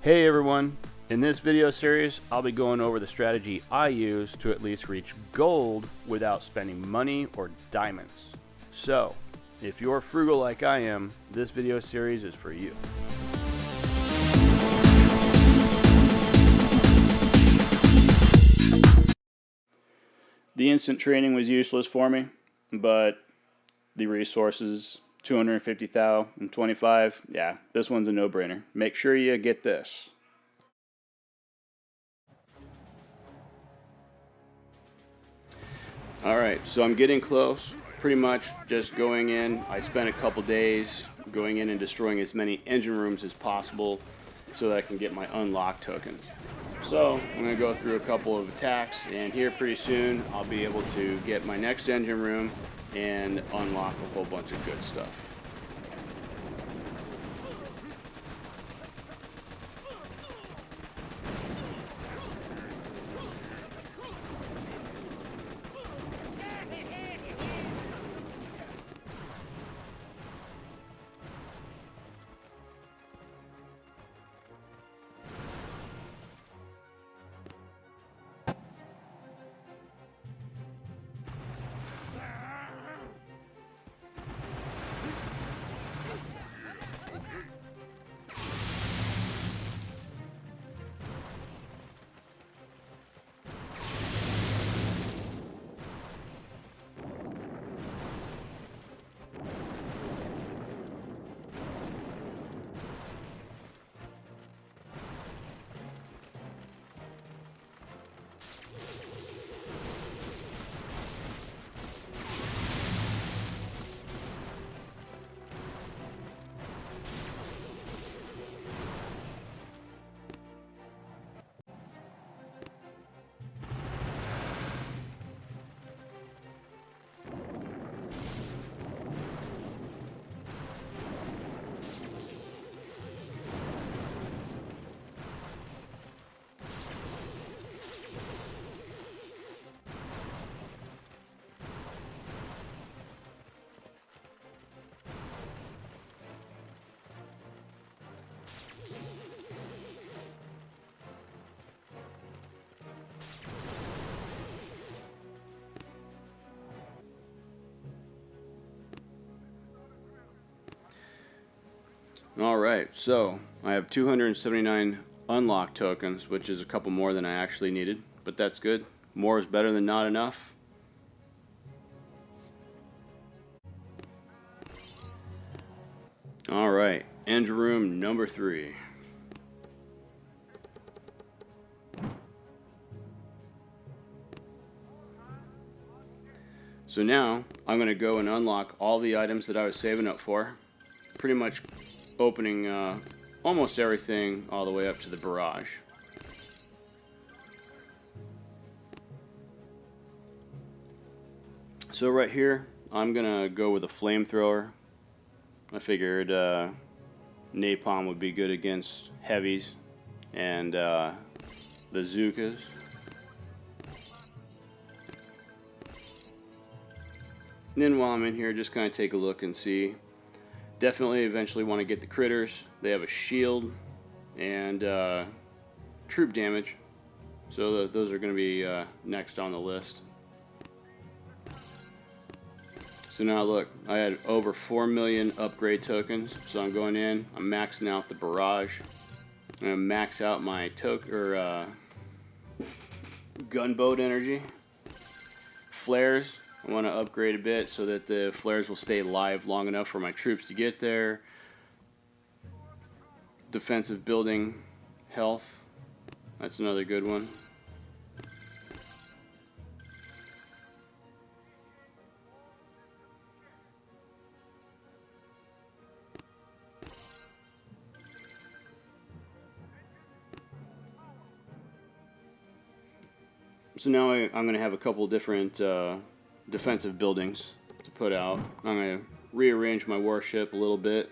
Hey everyone, in this video series I'll be going over the strategy I use to at least reach gold without spending money or diamonds. So, if you're frugal like I am, this video series is for you. The instant training was useless for me, but the resources, 250 thou and 25, yeah, this one's a no-brainer. Make sure you get this. Alright, so I'm getting close. Pretty much just going in. I spent a couple days going in and destroying as many engine rooms as possible so that I can get my unlock tokens. So I'm going to go through a couple of attacks, and here pretty soon I'll be able to get my next engine room and unlock a whole bunch of good stuff. Alright, so I have 279 unlock tokens, which is a couple more than I actually needed, but that's good. More is better than not enough. Alright, engine room number 3. So now I'm going to go and unlock all the items that I was saving up for. Pretty much opening almost everything all the way up to the barrage. So right here, I'm gonna go with a flamethrower. I figured napalm would be good against heavies and the Zookas. And then while I'm in here, just kind of take a look and see. Definitely eventually want to get the critters. They have a shield and troop damage, so those are going to be next on the list. So now look, I had over 4 million upgrade tokens, so I'm going in, I'm maxing out the barrage. I'm going to max out my gunboat energy. Flares, I want to upgrade a bit so that the flares will stay live long enough for my troops to get there. Defensive building health, that's another good one. So now I'm going to have a couple different defensive buildings to put out. I'm going to rearrange my warship a little bit.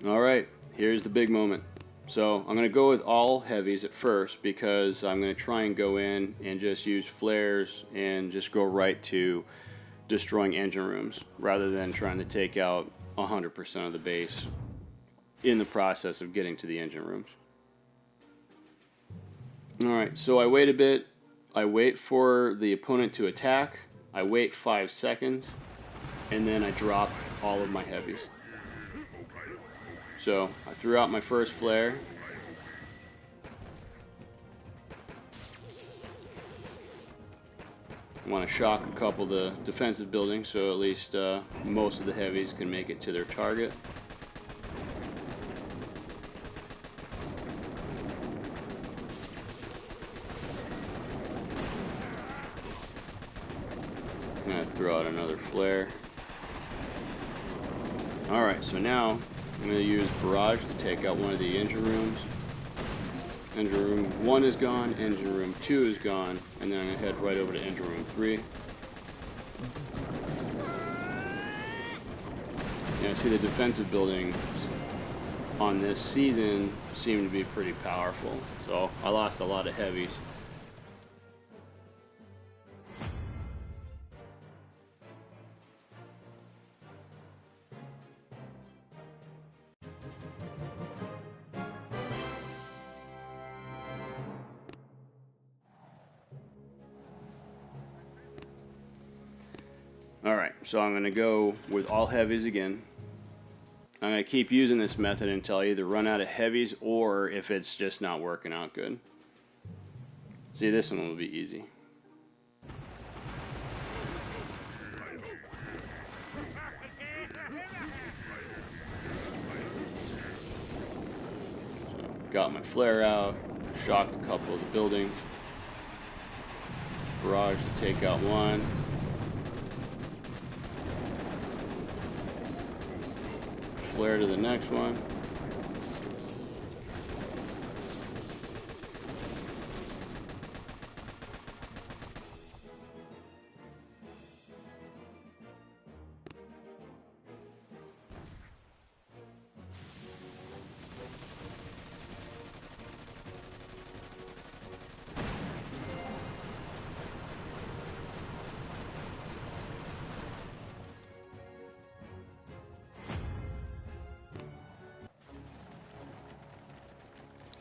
Alright, here's the big moment. So I'm going to go with all heavies at first because I'm going to try and go in and just use flares and just go right to destroying engine rooms rather than trying to take out 100% of the base in the process of getting to the engine rooms. Alright, so I wait a bit. I wait for the opponent to attack. I wait 5 seconds. And then I drop all of my heavies. So I threw out my first flare. I want to shock a couple of the defensive buildings so at least most of the heavies can make it to their target. I'm going to throw out another flare. Alright, so now I'm going to use barrage to take out one of the engine rooms. Engine room 1 is gone, engine room 2 is gone, and then I'm going to head right over to engine room 3. Yeah, I see the defensive buildings on this season seem to be pretty powerful, so I lost a lot of heavies. Alright, so I'm going to go with all heavies again. I'm going to keep using this method until I either run out of heavies or if it's just not working out good. See, this one will be easy. So, got my flare out, shocked a couple of the buildings. Barrage to take out one. Flare to the next one.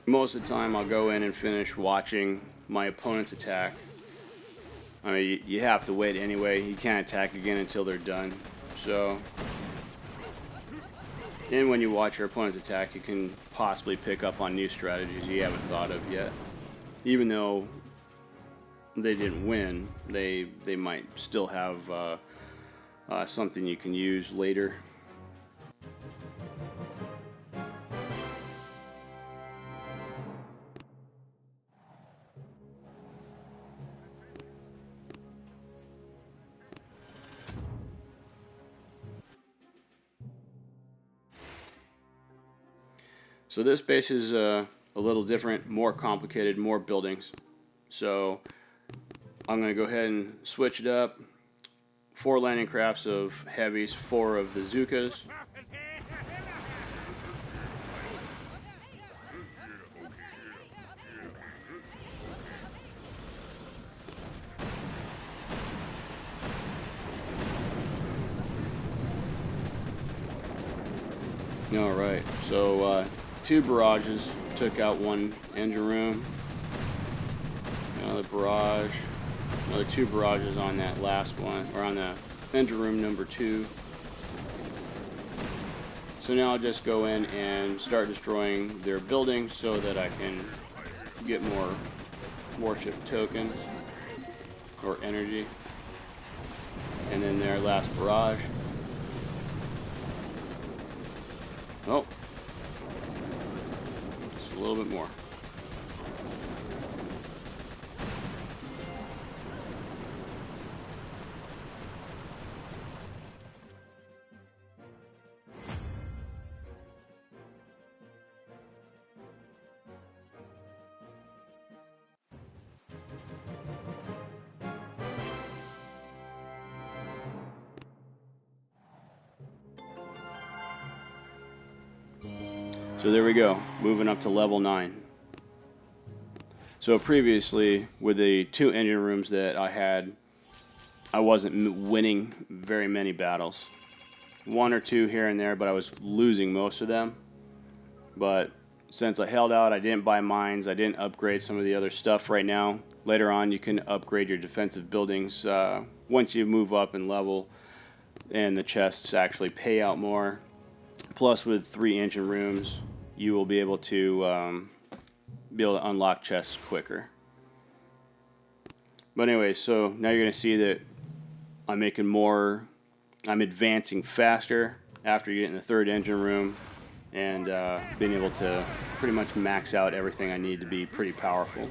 Most of the time I'll go in and finish watching my opponent's attack. I mean, you have to wait anyway. You can't attack again until they're done. So, and when you watch your opponent's attack, you can possibly pick up on new strategies you haven't thought of yet. Even though they didn't win, they might still have something you can use later. So this base is a little different, more complicated, more buildings. So I'm going to go ahead and switch it up. 4 landing crafts of heavies, 4 of the Zookas. Alright, so 2 barrages took out 1 engine room. Another barrage. Another 2 barrages on that last one, or on the engine room number 2. So now I'll just go in and start destroying their buildings so that I can get more Warship tokens or energy. And then their last barrage. Oh, just a little bit more. So there we go, moving up to level 9. So previously, with the 2 engine rooms that I had, I wasn't winning very many battles. 1 or 2 here and there, but I was losing most of them. But since I held out, I didn't buy mines, I didn't upgrade some of the other stuff right now. Later on, you can upgrade your defensive buildings once you move up in level, and the chests actually pay out more. Plus, with 3 engine rooms, you will be able to unlock chests quicker. But anyway, so now you're going to see that I'm advancing faster after getting the 3rd engine room and being able to pretty much max out everything I need to be pretty powerful.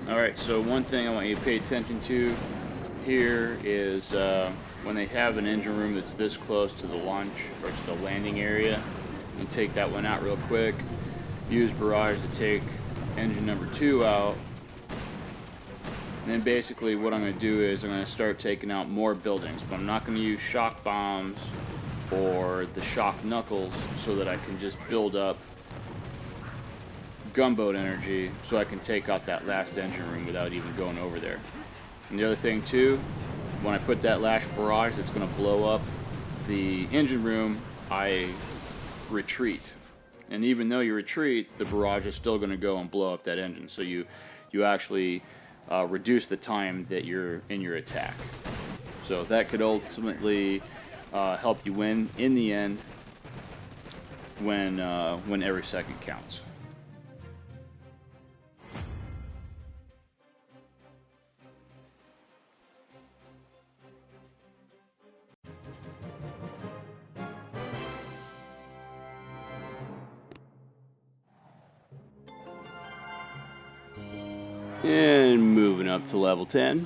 Alright, so one thing I want you to pay attention to here is when they have an engine room that's this close to the launch or to the landing area, and take that one out real quick. Use barrage to take engine number 2 out. And then basically what I'm going to do is I'm going to start taking out more buildings, but I'm not going to use shock bombs or the shock knuckles, so that I can just build up gunboat energy so I can take out that last engine room without even going over there. And the other thing too, when I put that last barrage that's going to blow up the engine room, I retreat. And even though you retreat, the barrage is still going to go and blow up that engine. So you actually reduce the time that you're in your attack. So that could ultimately help you win in the end when every second counts. And moving up to level 10.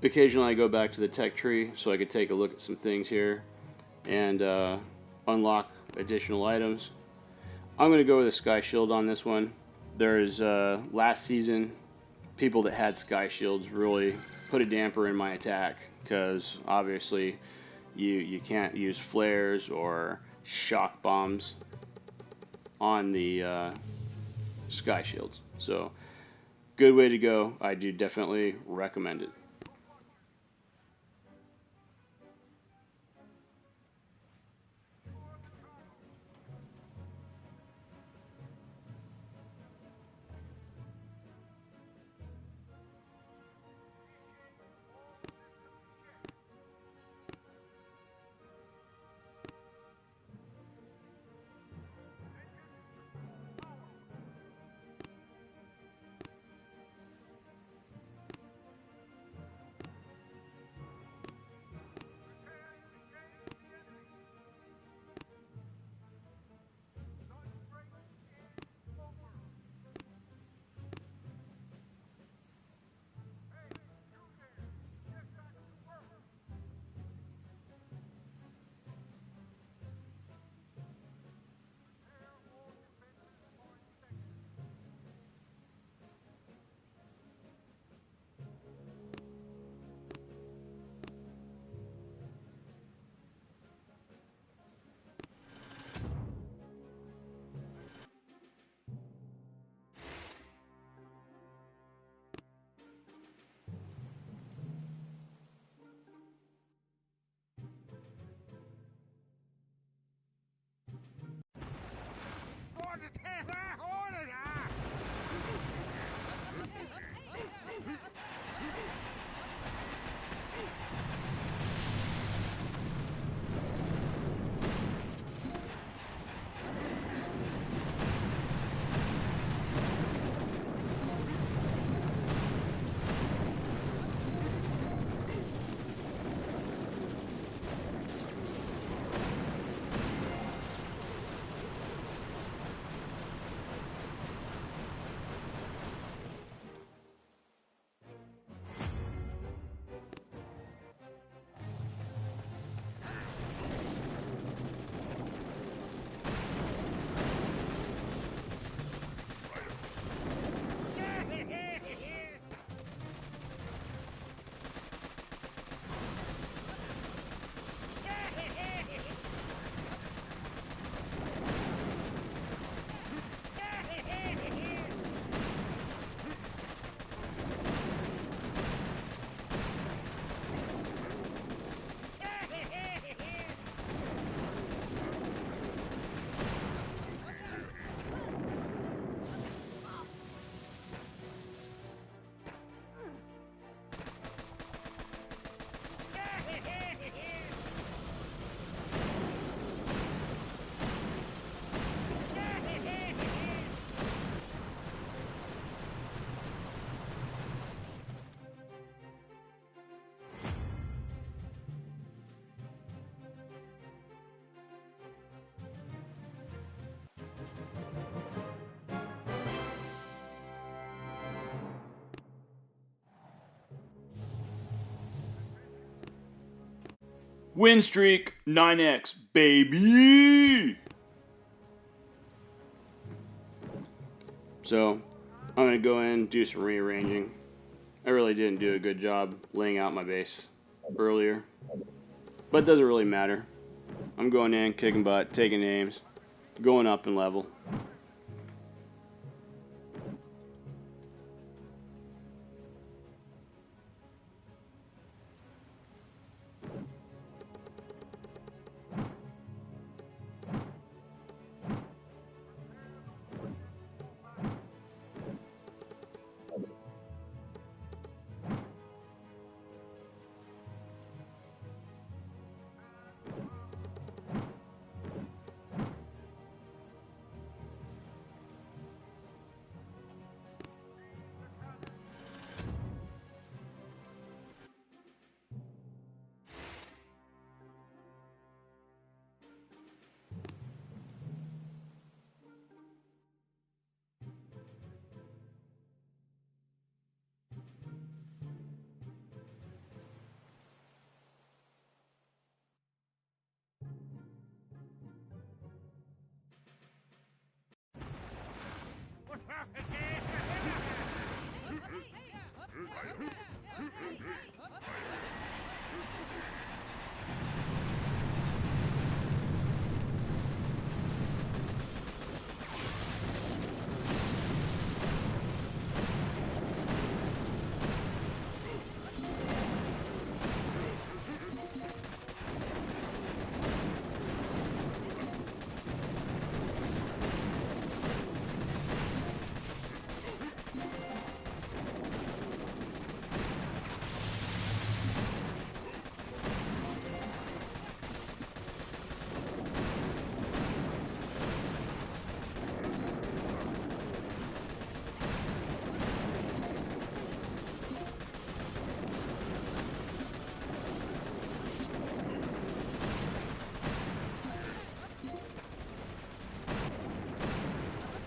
Occasionally I go back to the tech tree so I could take a look at some things here and unlock additional items. I'm going to go with a sky shield on this one. There's last season, people that had sky shields really put a damper in my attack, because obviously you can't use flares or shock bombs on the sky shields. So good way to go. I do definitely recommend it. Win streak 9x, baby! So, I'm going to go in and do some rearranging. I really didn't do a good job laying out my base earlier. But it doesn't really matter. I'm going in, kicking butt, taking names, going up in level.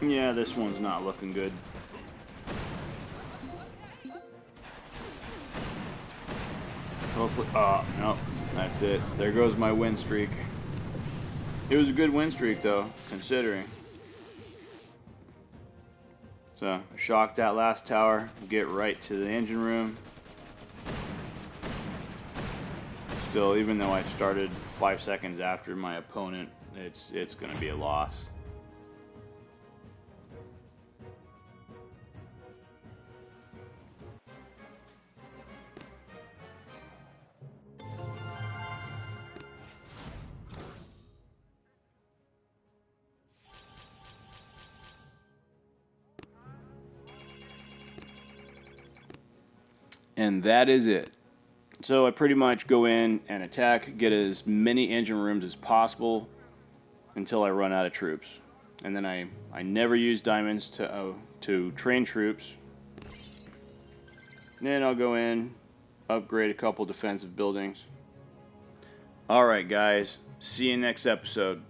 Yeah, this one's not looking good. Hopefully, oh, no, that's it. There goes my win streak. It was a good win streak, though, considering. So, shock that last tower, get right to the engine room. Still, even though I started 5 seconds after my opponent, it's going to be a loss. And that is it. So I pretty much go in and attack, get as many engine rooms as possible until I run out of troops. And then I never use diamonds to train troops. Then I'll go in, upgrade a couple defensive buildings. Alright guys, see you next episode.